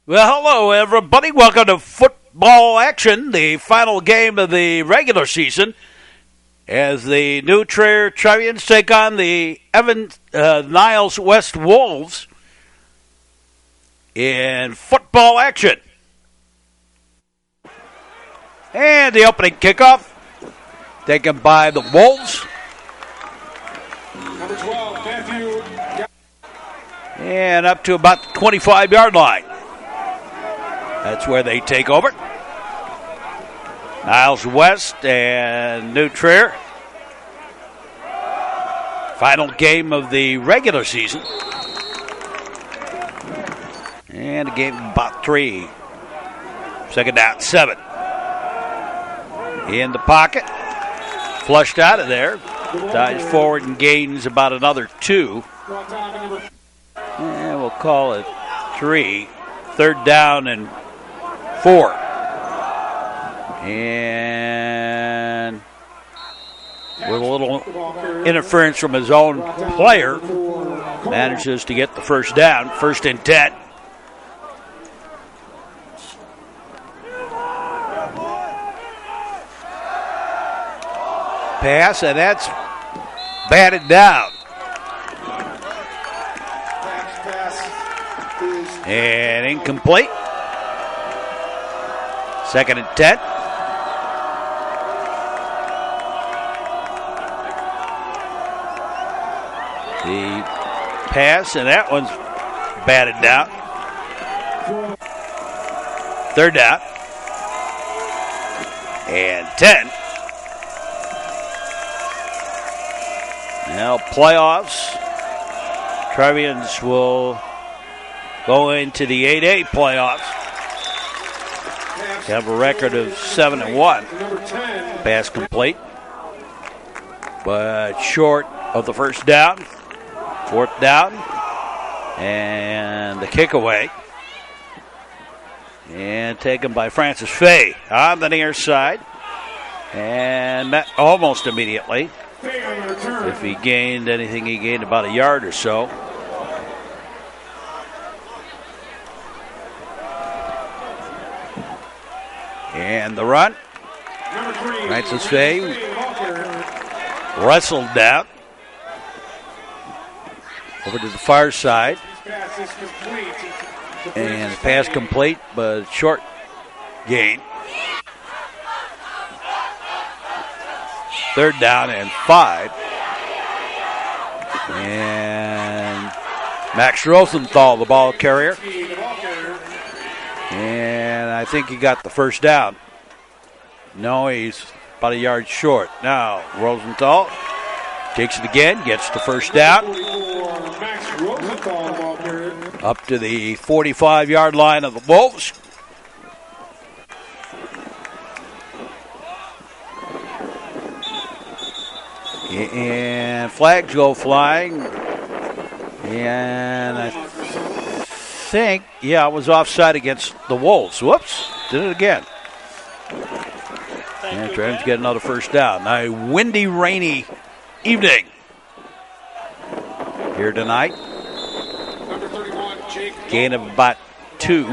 Well, hello, everybody. Welcome to football action, the final game of the regular season, as the new Trier Trevians take on the Niles West Wolves in football action. And the opening kickoff taken by the Wolves. Number 12, Matthew. And up to about the 25-yard line. That's where they take over. Niles West and New Trier. Final game of the regular season. And a game of about 3. Second down, 7. In the pocket. Flushed out of there. Dives forward and gains about another 2. And we'll call it 3. Third down and 4. And with a little interference from his own player, manages to get the first down. First and 10. Pass, and that's batted down. And incomplete. Second and 10. The pass, and that one's batted down. Third down. And 10. Now playoffs. Trevians will go into the 8A playoffs. They have a record of 7-1. Pass complete. But short of the first down. Fourth down. And the kick away. And taken by Francis Fay on the near side. And met almost immediately. If he gained anything, he gained about a yard or so. And the run. Francis Fay wrestled down. Over to the far side. And the pass complete, but short gain. Third down and 5. And Max Rosenthal, the ball carrier. And I think he got the first down. No, he's about a yard short. Now, Rosenthal takes it again, gets the first down. Up to the 45-yard line of the Wolves. And flags go flying. And I think, it was offside against the Wolves. Whoops, did it again. And trying to get another first down. Now, a windy, rainy evening here tonight. Gain of about 2.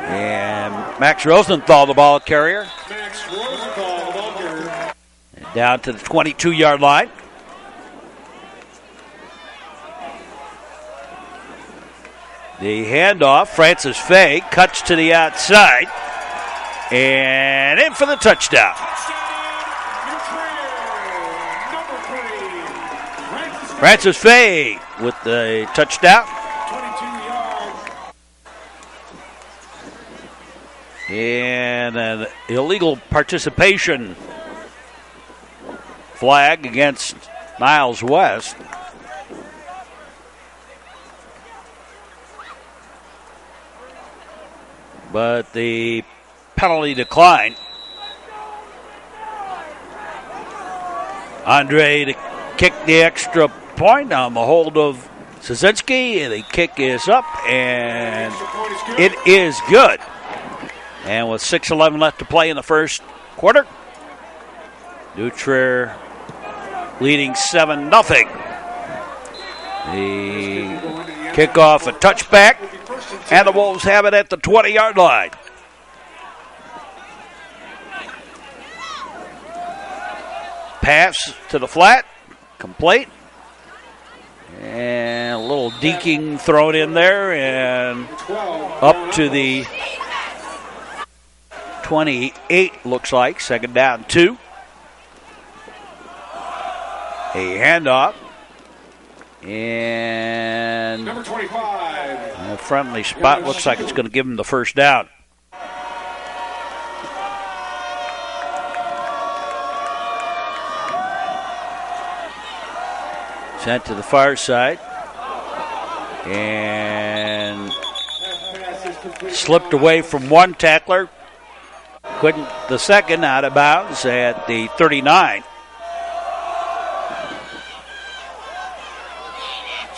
And Max Rosenthal, the ball carrier. Down to the 22-yard line. The handoff, Francis Fay cuts to the outside. And in for the touchdown. Francis Fay with the touchdown. 22 yards. And an illegal participation flag against Niles West. But the penalty declined. Andre to kick the extra point on the hold of Szynski. The kick is up, and it is good. And with 6:11 left to play in the first quarter, New Trier leading 7-0. The kickoff, a touchback, and the Wolves have it at the 20-yard line. Pass to the flat, complete. And a little deking thrown in there, and up to the 28, looks like. Second down, 2. A handoff. And Number 25. a friendly spot. Looks like it's going to give him the first down. Sent to the far side. And slipped away from one tackler. Couldn't the second, out of bounds at the 39.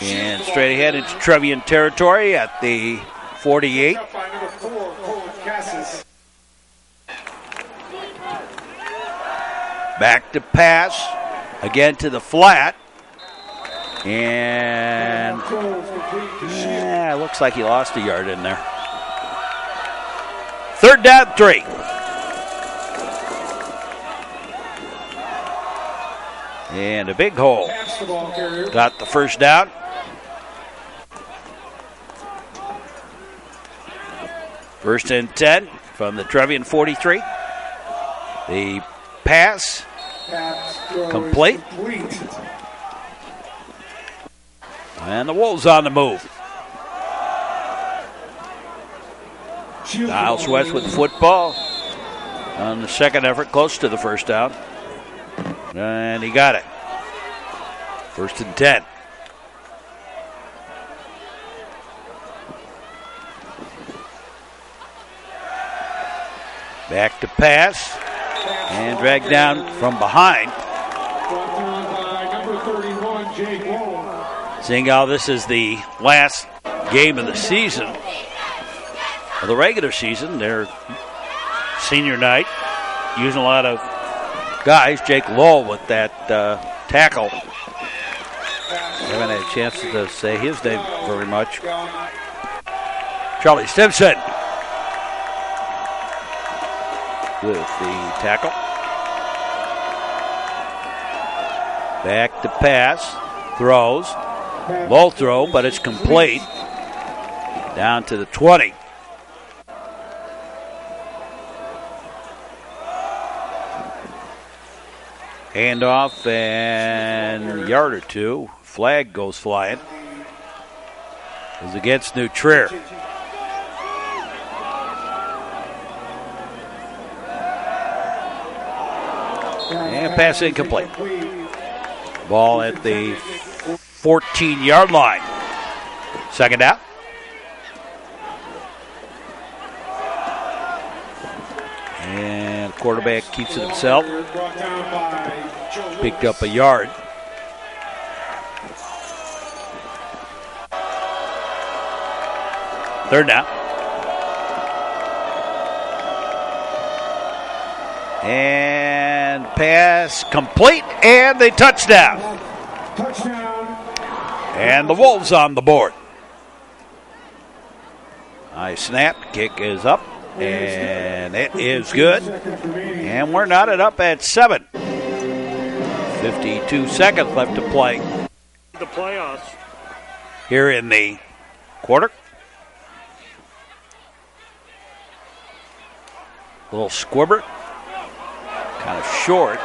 And straight ahead into Trevian territory at the 48. Back to pass. Again to the flat. And looks like he lost a yard in there. Third down, 3. And a big hole. Got the first down. First and 10 from the Trevian 43. The pass complete. And the Wolves on the move. Niles West with the football on the second effort, close to the first down. And he got it. First and 10. Back to pass. And dragged down from behind. Seeing how this is the last game of the season, of the regular season, their senior night, using a lot of guys. Jake Lowell with that tackle. I haven't had a chance to say his name very much. Charlie Stimson with the tackle. Back to pass. Throws. Low throw, but it's complete. Down to the 20. Handoff and a yard or two. Flag goes flying. It's against New Trier. And pass incomplete. Ball at the 14-yard line. Second out. And quarterback keeps it himself. Picked up a yard. Third down. And pass complete, and a touchdown. And the Wolves on the board. Nice snap. Kick is up, and it is good. And we're knotted up at 7. 52 seconds left to play. The playoffs. Here in the quarter. Little squibber. Kind of short.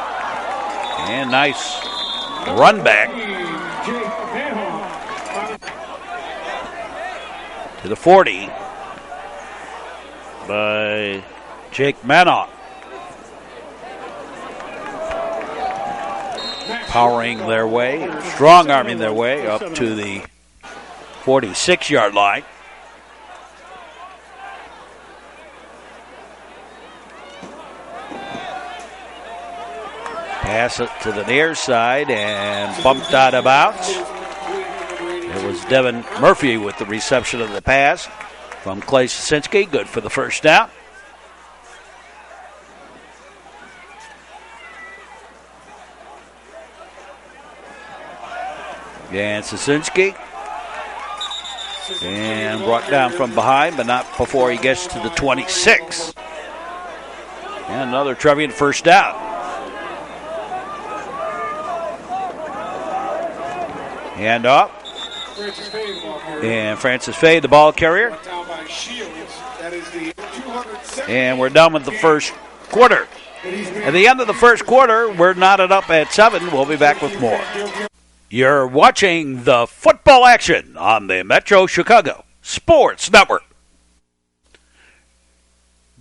And nice run back. To the 40 by Jake Manoff. Powering their way, strong-arming their way up to the 46-yard line. Pass it to the near side and bumped out of bounds. It was Devin Murphy with the reception of the pass from Clay Sosinski. Good for the first down. And Sosinski. And brought down from behind, but not before he gets to the 26. And another Trevian first down. Hand off. And Francis Fay, the ball carrier. And we're done with the first quarter. At the end of the first quarter, we're knotted up at 7. We'll be back with more. You're watching the football action on the Metro Chicago Sports Network.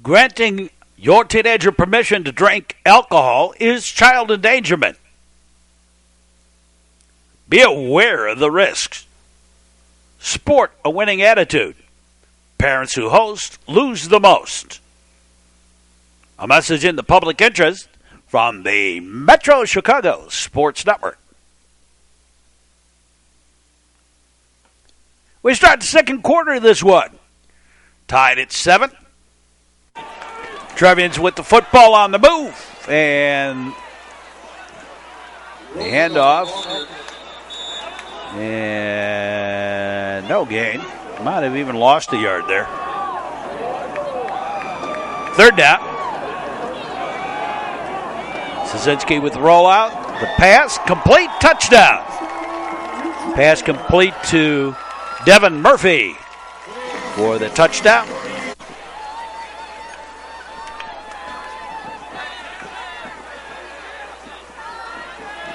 Granting your teenager permission to drink alcohol is child endangerment. Be aware of the risks. Sport a winning attitude. Parents who host lose the most. A message in the public interest from the Metro Chicago Sports Network. We start the second quarter of this one. Tied at 7. Trevians with the football on the move. And the handoff. And no gain. Might have even lost a yard there. Third down. Sosinski with the rollout. The pass complete. Touchdown. Pass complete to Devin Murphy for the touchdown.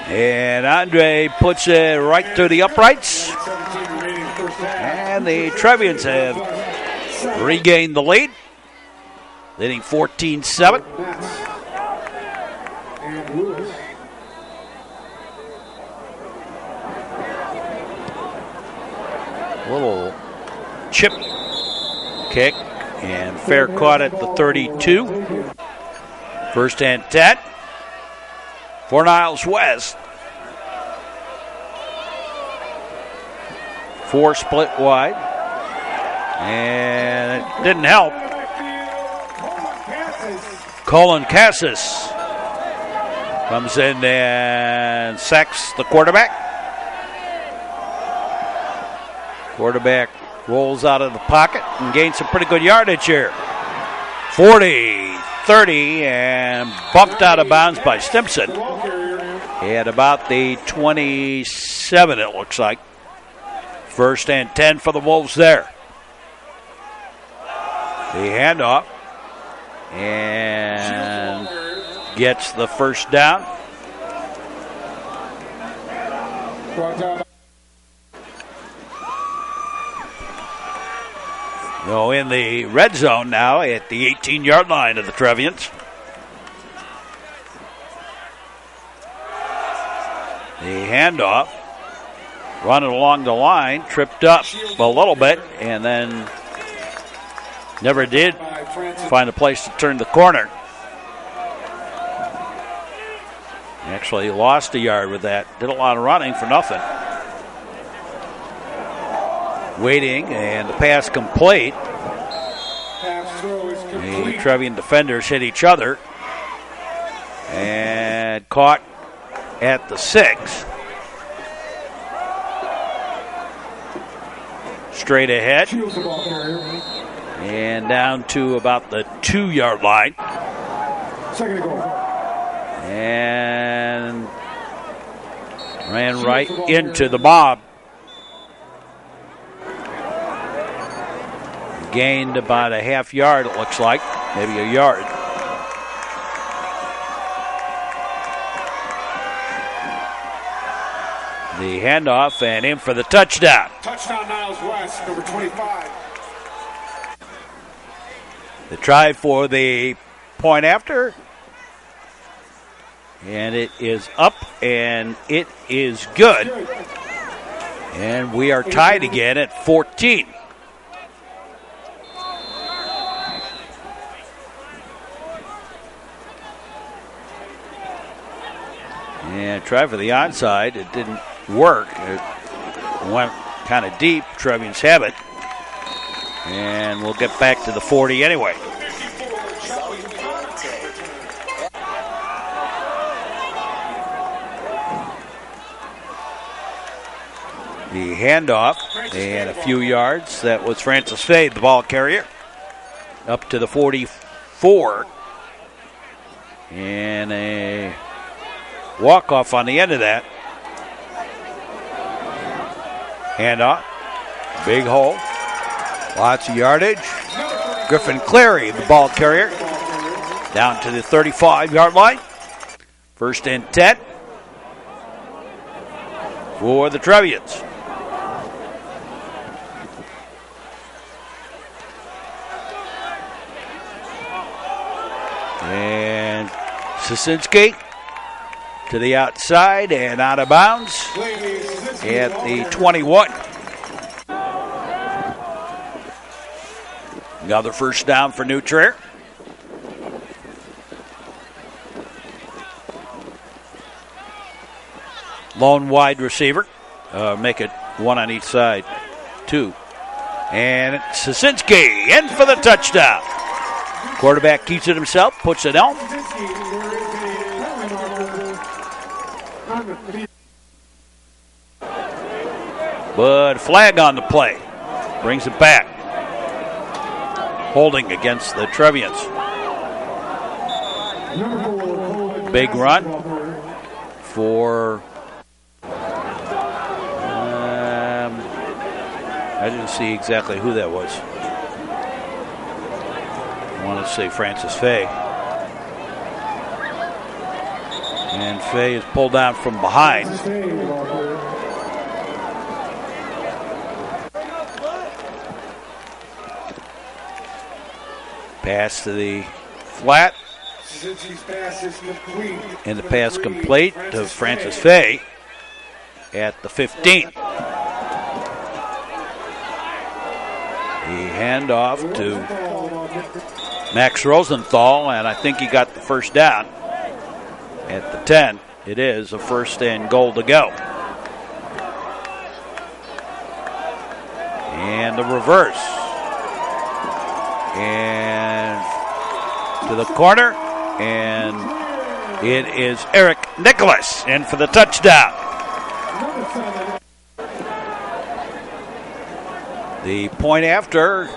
And Andre puts it right through the uprights. And the Trevians have regained the lead, leading 14-7. Little chip kick, and fair caught at the 32. First and 10 for Niles West. 4 split wide, and it didn't help. Colin Cassis comes in and sacks the quarterback. Quarterback rolls out of the pocket and gains some pretty good yardage here. 40, 30, and bumped out of bounds by Stimson. At about the 27, it looks like. First and 10 for the Wolves there. The handoff. And gets the first down. So in the red zone now at the 18-yard line of the Trevians. The handoff. Running along the line, tripped up a little bit, and then never did find a place to turn the corner. Actually lost a yard with that. Did a lot of running for nothing. Waiting, and the pass complete. The Trevian defenders hit each other. And caught at the 6. Straight ahead. And down to about the 2-yard line. Second to go. And ran right into the mob. Gained about a half yard, it looks like. Maybe a yard. The handoff and in for the touchdown. Touchdown, Niles West, number 25. The try for the point after. And it is up, and it is good. And we are tied again at 14. And try for the onside. It didn't work. It went kind of deep. Trevians have it. And we'll get back to the 40 anyway. The handoff and a few yards. That was Francis Fay, the ball carrier, up to the 44. And a walk-off on the end of that. Handoff. Big hole. Lots of yardage. Griffin Clary, the ball carrier, down to the 35-yard line. First and 10 for the Trevians. And Sasinski to the outside and out of bounds at the 21. Another first down for New Trier. Lone wide receiver. Make it one on each side. Two. And Sasinski in for the touchdown. Quarterback keeps it himself, puts it on. But flag on the play. Brings it back. Holding against the Trevians. Big run for... I didn't see exactly who that was. I want to say Francis Fay. And Fay is pulled down from behind. Pass to the flat. And the pass complete to Francis Fay at the 15. The handoff to Max Rosenthal, and I think he got the first down at the 10. It is a first and goal to go. And the reverse. And to the corner, and it is Eric Nicholas in for the touchdown. The point after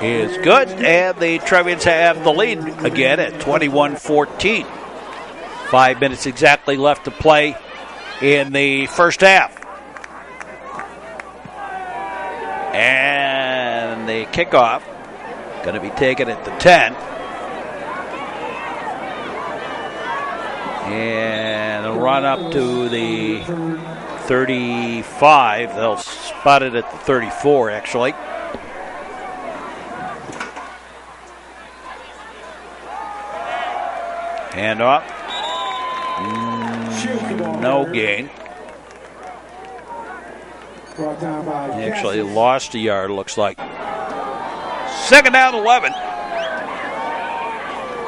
is good, and the Trevians have the lead again at 21-14. 5 minutes exactly left to play in the first half. And the kickoff going to be taken at the 10. And a run up to the 35. They'll spot it at the 34, actually. Hand off. No gain. He actually lost a yard, looks like. Second down, 11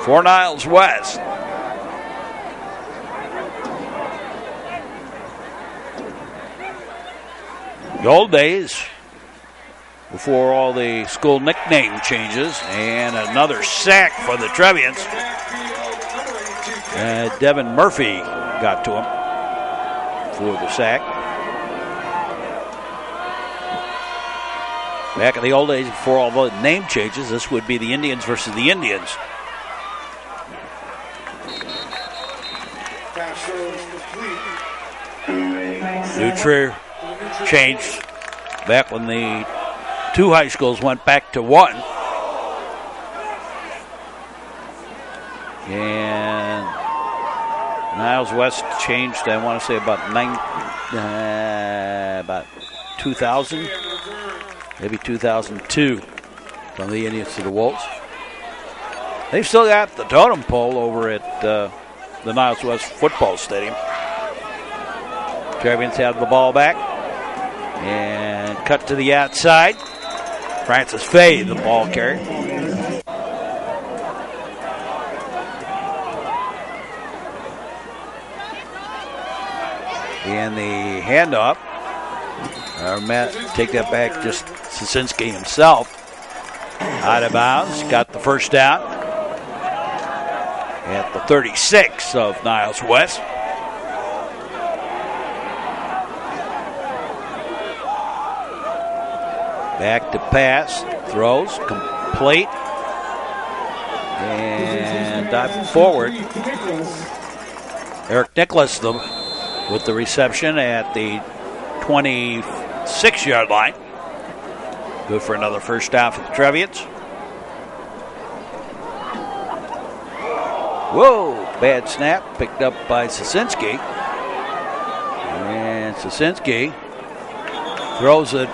for Niles West. The old days, before all the school nickname changes, and another sack for the Trevians. Devin Murphy got to him for the sack. Back in the old days, before all the name changes, this would be the Indians versus the Indians. New Trier changed back when the two high schools went back to one. And Niles West changed, I want to say about 2000, maybe 2002, from the Indians to the Wolves. They've still got the totem pole over at the Niles West football stadium. Trevians have the ball back and cut to the outside. Francis Fay, the ball carrier. And the handoff. Matt, take that back, just Sasinski himself. Out of bounds, got the first down at the 36 of Niles West. Back to pass. Throws. Complete. And diving forward. Eric Nicholas with the reception at the 26-yard line. Good for another first down for the Trevians. Whoa, bad snap. Picked up by Sosinski. And Sosinski throws it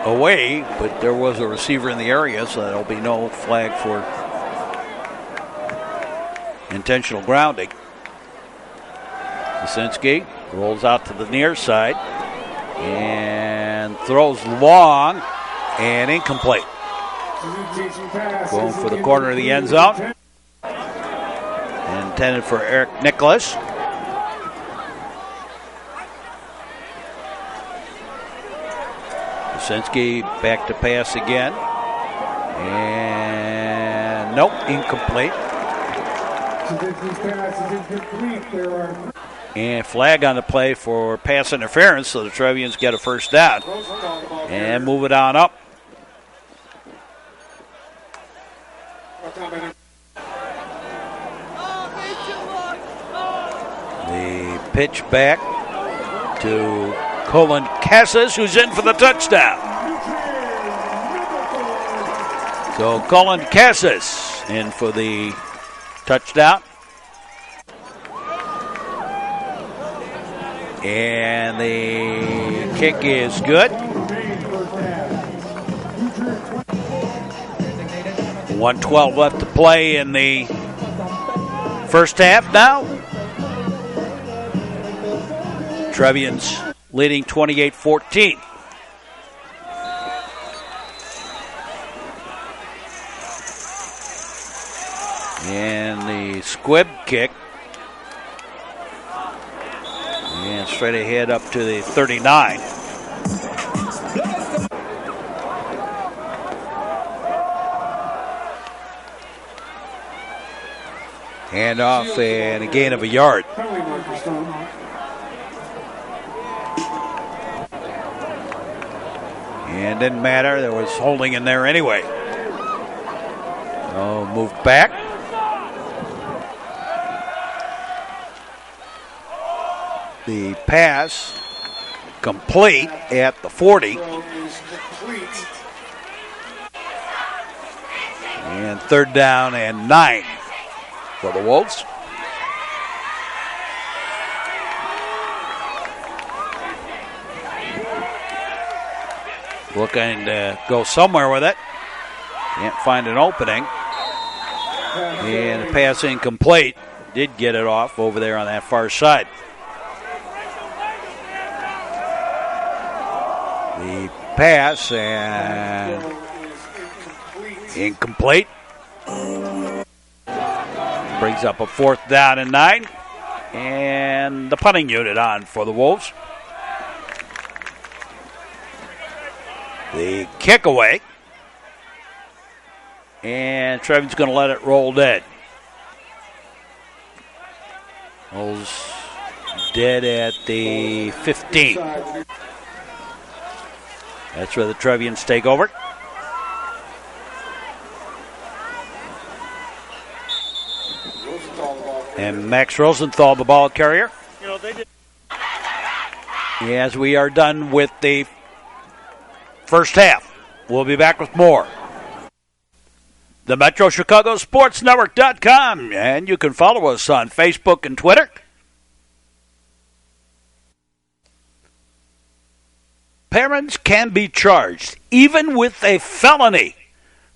away, but there was a receiver in the area, so there'll be no flag for intentional grounding. Sosinski rolls out to the near side and throws long and incomplete. Going for the corner of the end zone. Intended for Eric Nicholas. Sosinski back to pass again. And nope, incomplete. And flag on the play for pass interference, so the Trevians get a first down. And move it on up. The pitch back to Colin Cassis, who's in for the touchdown. So Colin Cassis in for the touchdown. And the kick is good. 1:12 left to play in the first half now. Trevians leading 28-14. And the squib kick. And straight ahead up to the 39. Hand off and a gain of a yard. And didn't matter. There was holding in there anyway. Oh, moved back. The pass complete at the 40. And third down and 9 for the Wolves. Looking to go somewhere with it. Can't find an opening. And the pass incomplete. Did get it off over there on that far side. The pass and incomplete. Brings up a fourth down and 9. And the punting unit on for the Wolves. The kick away. And Trevian's going to let it roll dead. Rolls dead at the 15. That's where the Trevians take over. And Max Rosenthal, the ball carrier. As we are done with the first half. We'll be back with more. The Metro Chicago Sports Network.com, and you can follow us on Facebook and Twitter. Parents can be charged, even with a felony,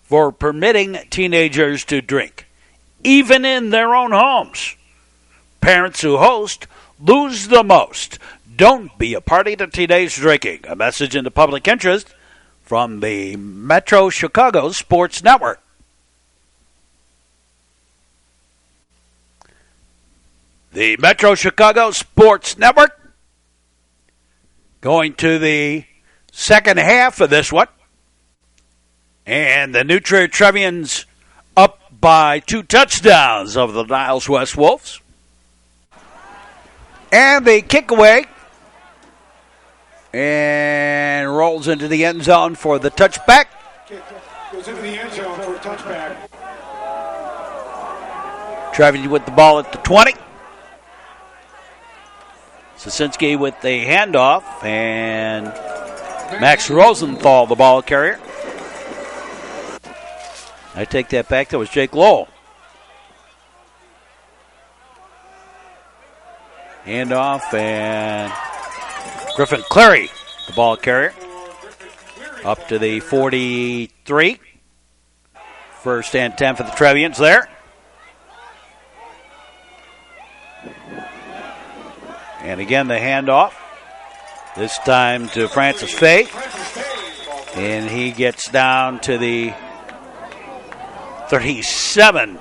for permitting teenagers to drink, even in their own homes. Parents who host lose the most. Don't be a party to teenage drinking. A message in the public interest from the Metro Chicago Sports Network. The Metro Chicago Sports Network. Going to the second half of this one. And the new Trier Trevians up by 2 touchdowns over the Niles West Wolves. And the kick away. And and rolls into the end zone for the touchback. Goes into the end zone for a touchback. Trevians with the ball at the 20. Sosinski with the handoff, and Max Rosenthal, the ball carrier. I take that back. That was Jake Lowell. Handoff, and Griffin Cleary, the ball carrier. Up to the 43. First and 10 for the Trevians there. And again, the handoff. This time to Francis Fay. And he gets down to the 37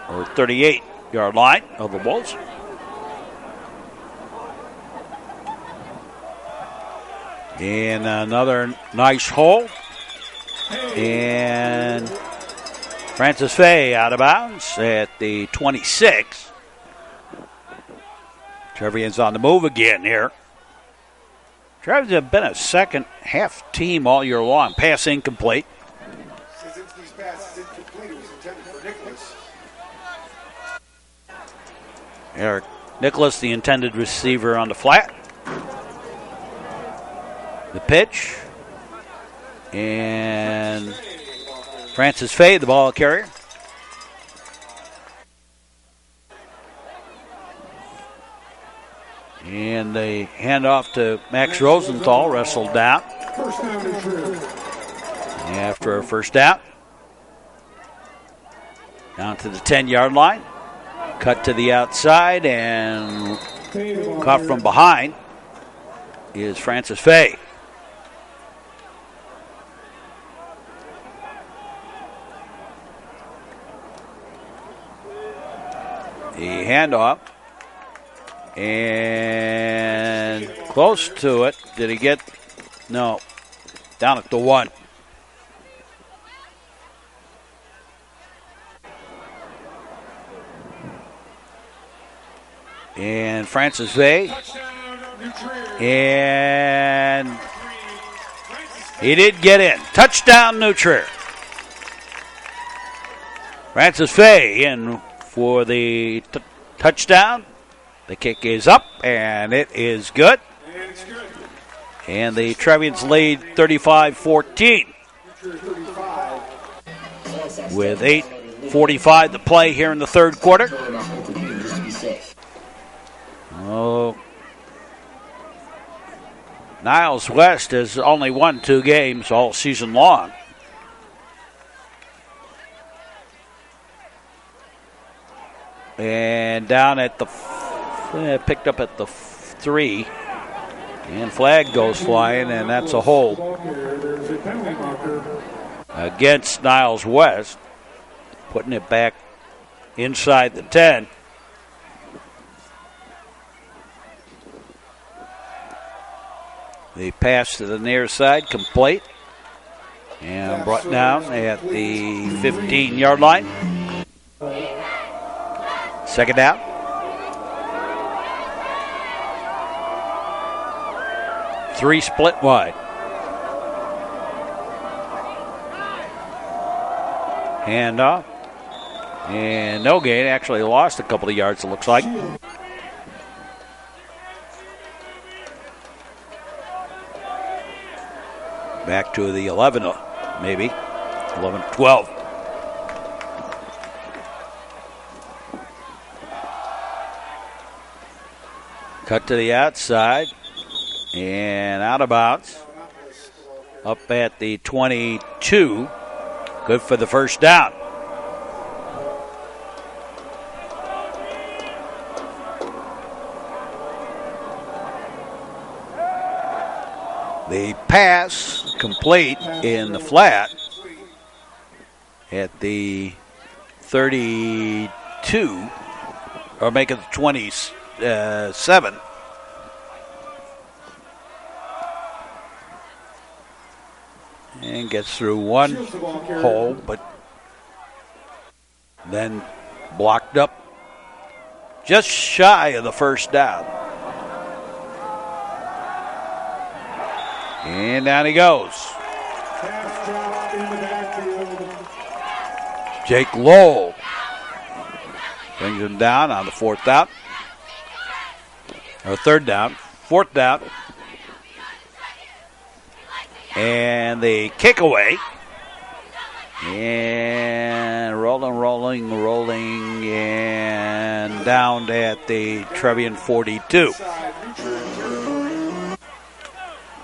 or 38-yard line of the Wolves. And another nice hole. And Francis Fay out of bounds at the 26. Trevians on the move again here. Trevians have been a second half team all year long. Pass incomplete. Sosinski's pass is incomplete. It was intended for Nicholas. Eric Nicholas, the intended receiver, on the flat. The pitch. And Francis Fay, the ball carrier. And the handoff to Max Rosenthal, wrestled down. First down to Trier. After a first down. Down to the 10-yard line. Cut to the outside, and caught from behind is Francis Fay. The handoff. And close to it. Did he get? No. Down at the 1. And Francis Fay. And he did get in. Touchdown, New Trier. Francis Fay in for the touchdown. The kick is up, and it is good. And the Trevians lead 35-14. With 8:45 to play here in the third quarter. Oh, Niles West has only won 2 games all season long. And down at the picked up at the 3, and flag goes flying, and that's a hold against Niles West, putting it back inside the 10. The pass to the near side, complete, and brought down at the 15-yard line. Second down. Three split wide. Handoff. And no gain. Actually lost a couple of yards, it looks like. Back to the 11, maybe. 11, 12. Cut to the outside. And out of bounds. Up at the 22. Good for the first down. The pass complete in the flat at the 32, or make it the 27. And gets through one hole, but then blocked up just shy of the first down. And down he goes. Pass drop in the backfield. Jake Lowe brings him down on the fourth down. Or third down. Fourth down. And the kick away. And rolling, and down at the Trevian 42.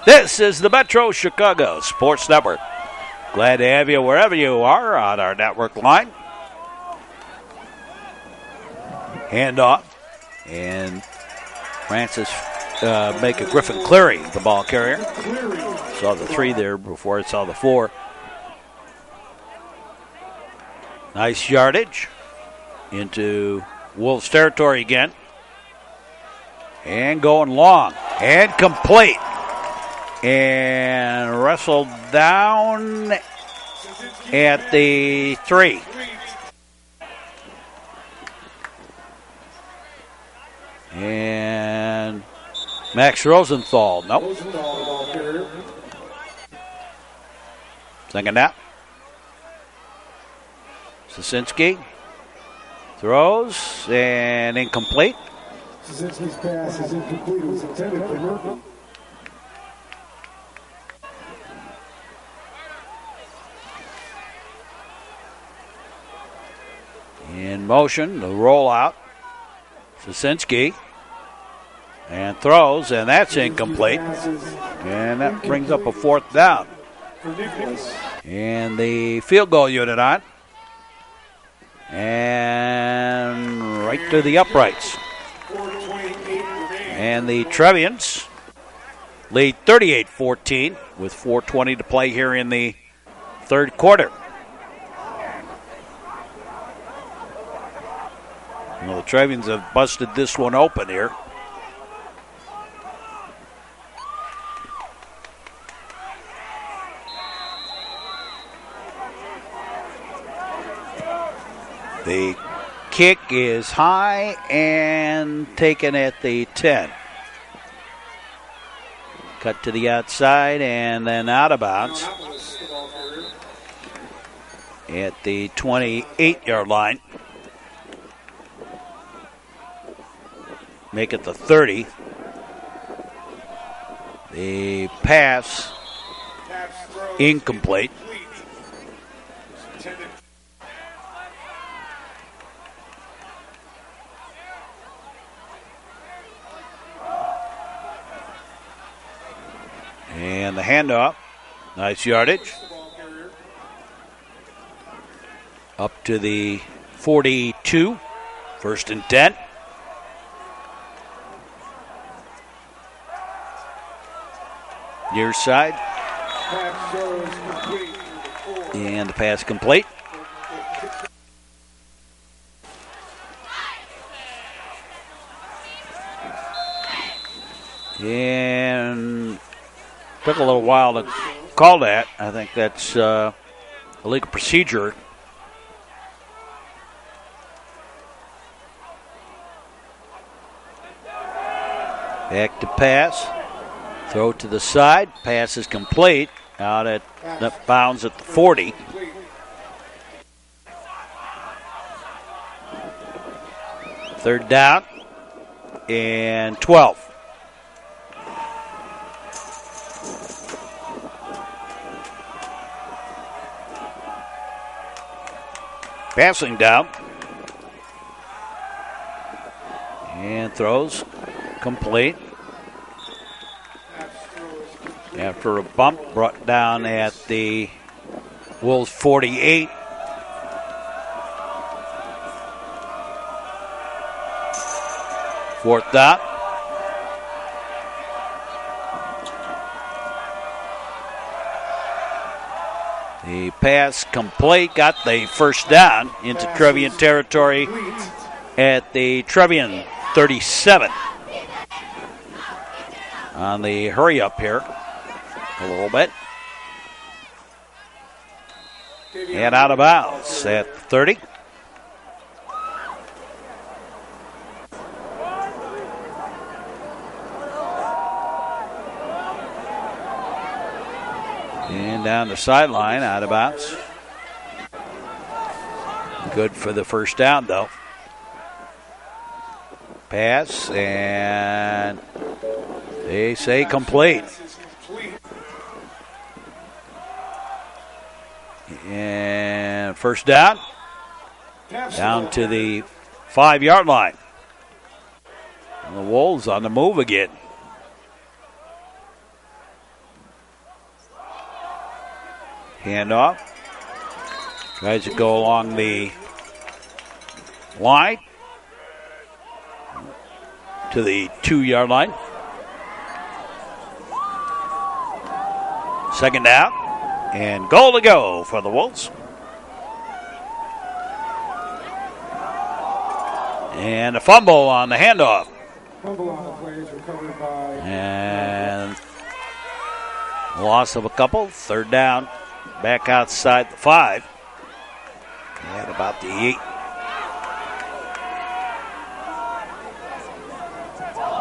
This is the Metro Chicago Sports Network. Glad to have you wherever you are on our network line. Handoff. And Francis make a Griffin Cleary, the ball carrier. Saw the 3 there before it saw the 4. Nice yardage into Wolves territory again. And going long. And complete. And wrestled down at the 3. And Max Rosenthal. Nope. Second down. Sosinski throws and incomplete. Sosinski's pass is incomplete. It was intended for Murphy. In motion, the rollout. Sosinski and throws, and that's incomplete. And that brings up a fourth down. And the field goal unit on. And right to the uprights. And the Trevians lead 38-14 with 4:20 to play here in the third quarter. Well, the Trevians have busted this one open here. The kick is high and taken at the 10. Cut to the outside and then out of bounds at the 28-yard line. Make it the 30. The pass incomplete. And the handoff. Nice yardage. Up to the 42. First and 10. Near side. And the pass complete. And took a little while to call that. I think that's a legal procedure. Back to pass. Throw to the side. Pass is complete. Out at bounds at the 40. Third down and 12. Passing down. And throws complete. After a bump brought down at the Wolves 48. Fourth down. The pass complete, got the first down into Trevian territory at the Trevian 37. On the hurry up here a little bit. And out of bounds at 30. And down the sideline, out of bounds. Good for the first down, though. Pass, and they say complete. And first down, down to the 5-yard line. And the Wolves on the move again. Handoff. Tries to go along the line to the 2-yard line. Second down, and goal to go for the Wolves. And a fumble on the handoff. Fumble on the play is recovered by... And loss of a couple. Third down, back outside the 5. At about the 8.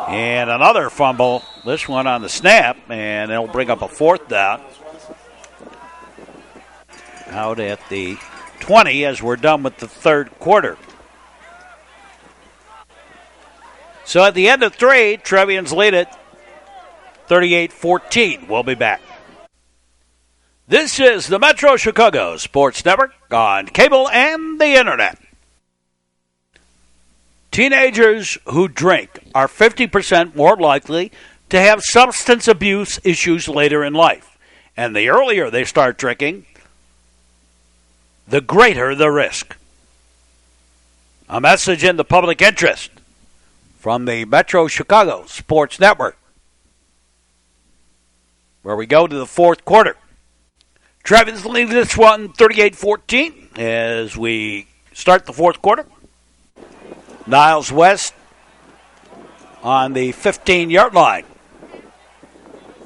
And another fumble, this one on the snap, and it'll bring up a fourth down. Out at the 20 as we're done with the third quarter. So at the end of 3, Trevians lead it 38-14. We'll be back. This is the Metro Chicago Sports Network on cable and the internet. Teenagers who drink are 50% more likely to have substance abuse issues later in life. And the earlier they start drinking, the greater the risk. A message in the public interest from the Metro Chicago Sports Network, where we go to the fourth quarter. Trevians lead this one 38-14 as we start the fourth quarter. Niles West on the 15-yard line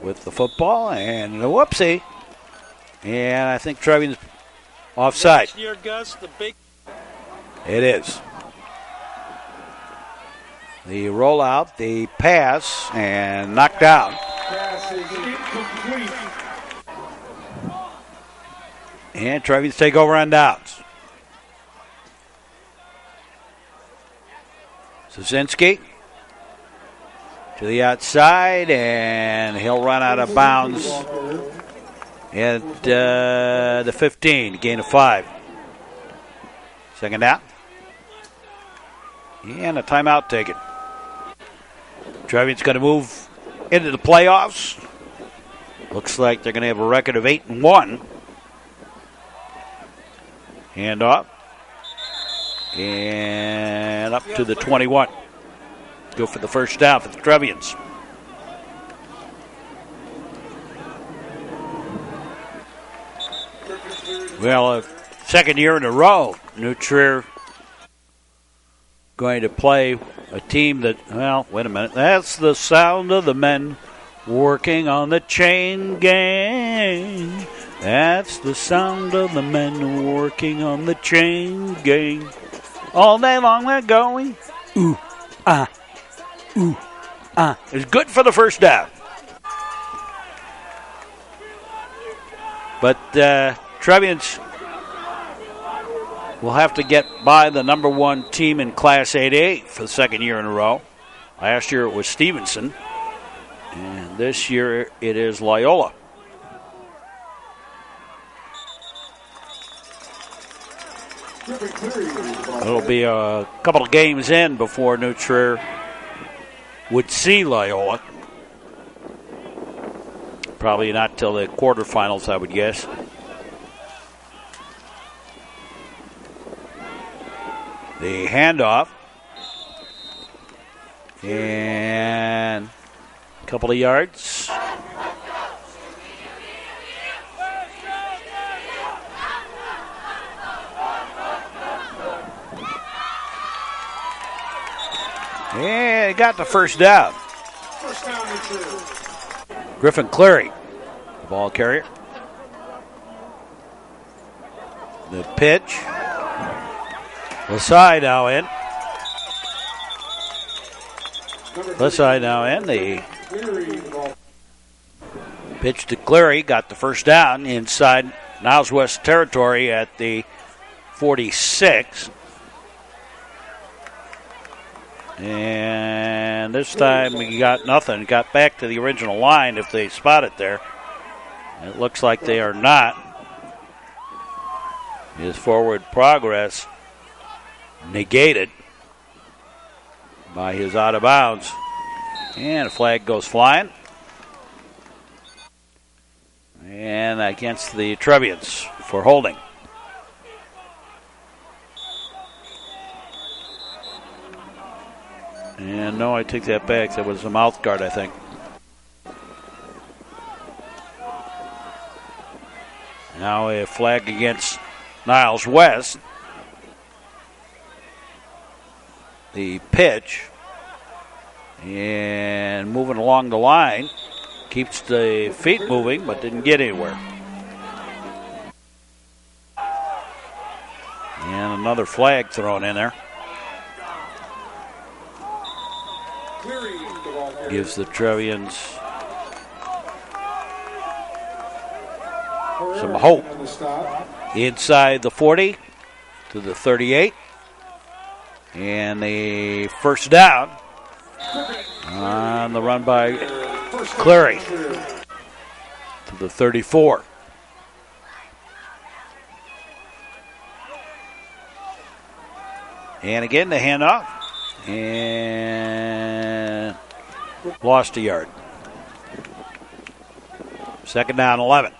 with the football, and a whoopsie. And I think Trevians offside. It is. The rollout, the pass, and knocked down. Pass is incomplete. And Trevians take over on downs. Szynski to the outside, and he'll run out of bounds at the 15, gain of 5. Second down. And a timeout taken. Trevians going to move into the playoffs. Looks like they're going to have a record of 8-1. Hand off. And up to the 21. Go for the first down for the Trevians. Well, second year in a row, New Trier going to play a team that, well, wait a minute. That's the sound of the men working on the chain gang. That's the sound of the men working on the chain gang. All day long they're going, ooh, ah, ooh, ah. It's good for the first down. But Trevians will have to get by the number 1 team in Class 8A for the second year in a row. Last year it was Stevenson, and this year it is Loyola. It'll be a couple of games in before New Trier would see Loyola. Probably not till the quarterfinals, I would guess. The handoff. And a couple of yards. And got the first down. First down, New Trier. Griffin Cleary, the ball carrier. The pitch. Lasai now in. Pitch to Cleary, got the first down inside Niles West territory at the 46. And this time we got nothing. Got back to the original line if they spot it there. It looks like they are not. His forward progress negated by his out of bounds. And a flag goes flying. And against the Trevians for holding. And no, I take that back. That was a mouth guard, I think. Now a flag against Niles West. The pitch. And moving along the line. Keeps the feet moving, but didn't get anywhere. And another flag thrown in there. Gives the Trevians some hope. Inside the 40 to the 38. And the first down on the run by Cleary to the 34. And again the handoff. And lost a yard. Second down, 11.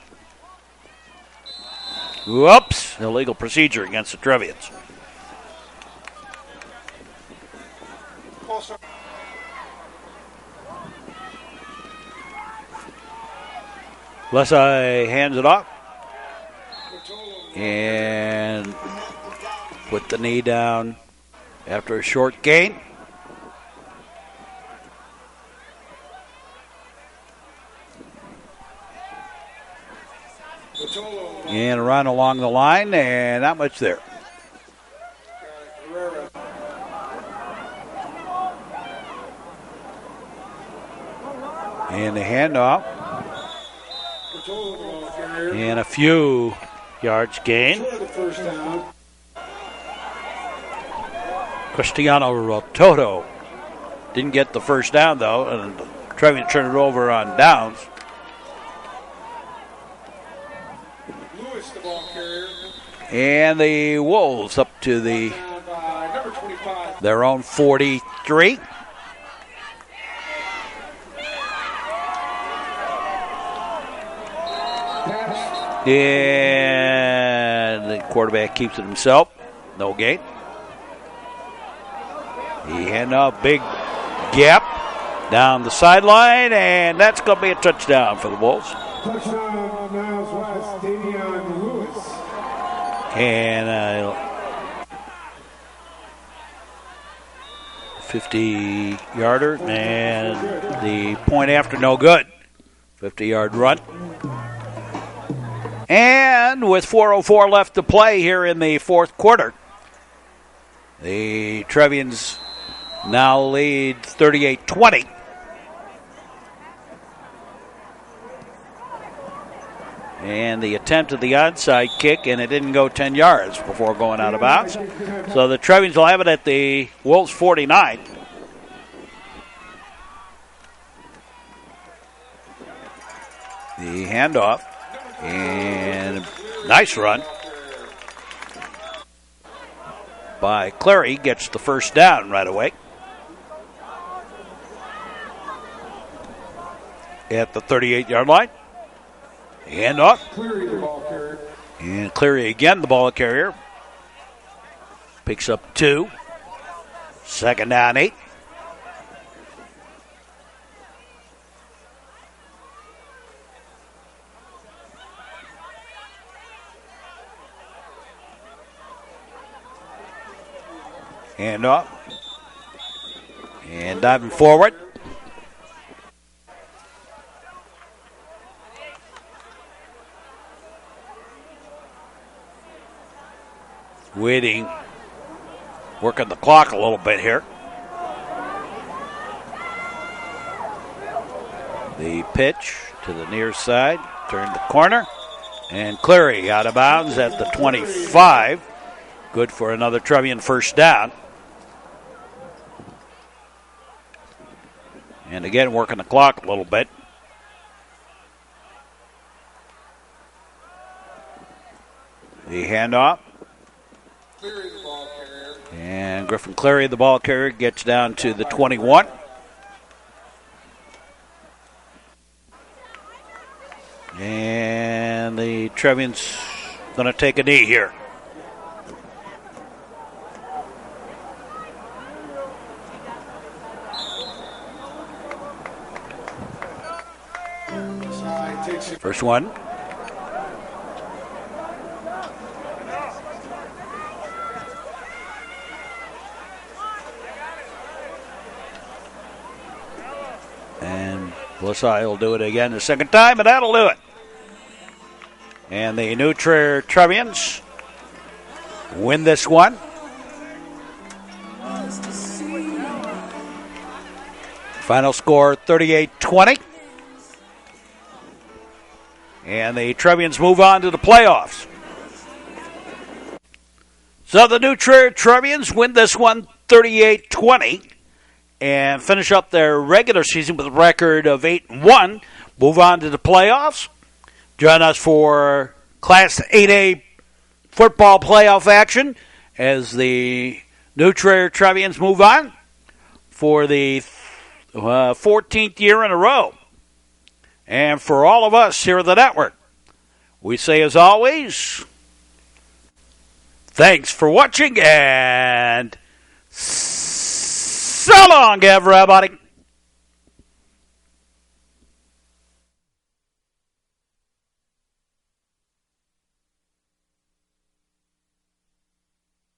Whoops. Illegal procedure against the Trevians. Lesai hands it off. And put the knee down after a short gain. And a run along the line, and not much there. And the handoff. And a few yards gain. Cristiano Rototo didn't get the first down, though, and Trevian turned it over on downs. And the Wolves up to their own 43. And the quarterback keeps it himself. No gain. He had a big gap down the sideline, and that's going to be a touchdown for the Wolves. Touchdown on Niles West, Davion Lewis. And 50-yarder, and the point after no good. 50-yard run. And with 4:04 left to play here in the fourth quarter, the Trevians now lead 38-20. And the attempt at the onside kick, and it didn't go 10 yards before going out of bounds. So the Trevians will have it at the Wolves 49. The handoff, and nice run by Cleary, gets the first down right away at the 38-yard line. Handoff. And Cleary again, the ball carrier. Picks up 2. Second down, 8. Handoff. And diving forward. Waiting, working the clock a little bit here. The pitch to the near side. Turn the corner. And Cleary out of bounds at the 25. Good for another Trevian first down. And again, working the clock a little bit. The handoff. And Griffin Cleary, the ball carrier, gets down to the 21. And the Trevians going to take a knee here. First one. And Blisai will do it again the second time, and that'll do it. And the new Trier Trevians win this one. Final score 38-20. And the Trevians move on to the playoffs. So the new Trier Trevians win this one 38-20 and finish up their regular season with a record of 8-1. Move on to the playoffs. Join us for Class 8A football playoff action as the new Trier Trevians move on for the 14th year in a row. And for all of us here at the network, we say as always, thanks for watching and so long, everybody.